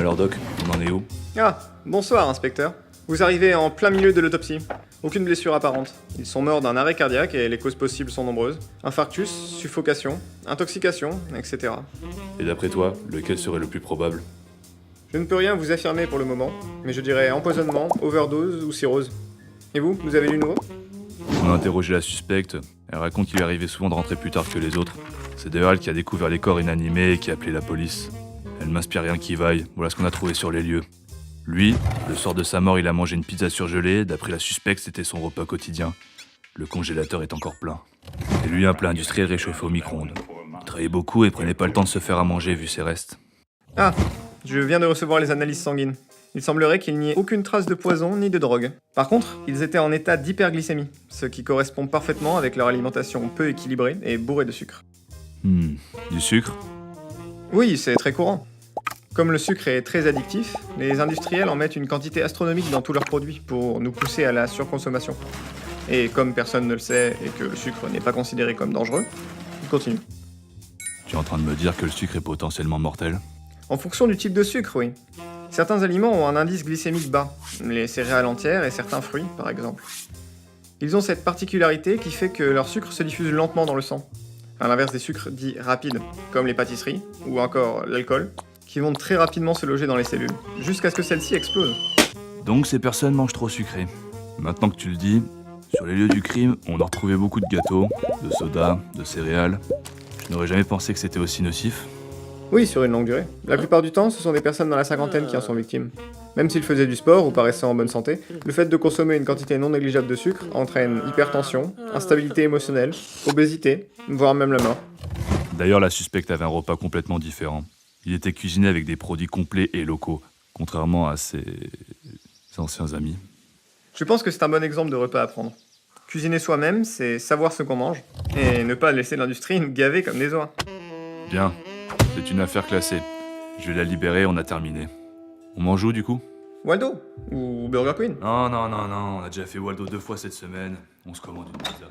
Alors Doc, on en est où? Ah, bonsoir, inspecteur. Vous arrivez en plein milieu de l'autopsie. Aucune blessure apparente. Ils sont morts d'un arrêt cardiaque et les causes possibles sont nombreuses. Infarctus, suffocation, intoxication, etc. Et d'après toi, lequel serait le plus probable? Je ne peux rien vous affirmer pour le moment, mais je dirais empoisonnement, overdose ou cirrhose. Et vous avez du nouveau? On a interrogé la suspecte. Elle raconte qu'il lui arrivait souvent de rentrer plus tard que les autres. C'est d'ailleurs elle qui a découvert les corps inanimés et qui a appelé la police. Elle m'inspire rien qui vaille, voilà ce qu'on a trouvé sur les lieux. Lui, le soir de sa mort, il a mangé une pizza surgelée. D'après la suspecte, c'était son repas quotidien. Le congélateur est encore plein. Et lui, un plat industriel réchauffé au micro-ondes. Il travaillait beaucoup et prenait pas le temps de se faire à manger vu ses restes. Ah, je viens de recevoir les analyses sanguines. Il semblerait qu'il n'y ait aucune trace de poison ni de drogue. Par contre, ils étaient en état d'hyperglycémie, ce qui correspond parfaitement avec leur alimentation peu équilibrée et bourrée de sucre. Du sucre? Oui, c'est très courant. Comme le sucre est très addictif, les industriels en mettent une quantité astronomique dans tous leurs produits pour nous pousser à la surconsommation. Et comme personne ne le sait et que le sucre n'est pas considéré comme dangereux, ils continuent. Tu es en train de me dire que le sucre est potentiellement mortel? En fonction du type de sucre, oui. Certains aliments ont un indice glycémique bas, les céréales entières et certains fruits, par exemple. Ils ont cette particularité qui fait que leur sucre se diffuse lentement dans le sang, à l'inverse des sucres dits rapides, comme les pâtisseries, ou encore l'alcool, qui vont très rapidement se loger dans les cellules, jusqu'à ce que celles-ci explosent. Donc ces personnes mangent trop sucré. Maintenant que tu le dis, sur les lieux du crime, on a retrouvé beaucoup de gâteaux, de sodas, de céréales. Je n'aurais jamais pensé que c'était aussi nocif. Oui, sur une longue durée. La plupart du temps, ce sont des personnes dans la cinquantaine qui en sont victimes. Même s'ils faisaient du sport ou paraissaient en bonne santé, le fait de consommer une quantité non négligeable de sucre entraîne hypertension, instabilité émotionnelle, obésité, voire même la mort. D'ailleurs, la suspecte avait un repas complètement différent. Il était cuisiné avec des produits complets et locaux, contrairement à ses anciens amis. Je pense que c'est un bon exemple de repas à prendre. Cuisiner soi-même, c'est savoir ce qu'on mange, et ne pas laisser l'industrie nous gaver comme des oies. Bien, c'est une affaire classée. Je vais la libérer, on a terminé. On mange où du coup? Waldo ou Burger Queen. Non, on a déjà fait Waldo 2 fois cette semaine. On se commande une pizza.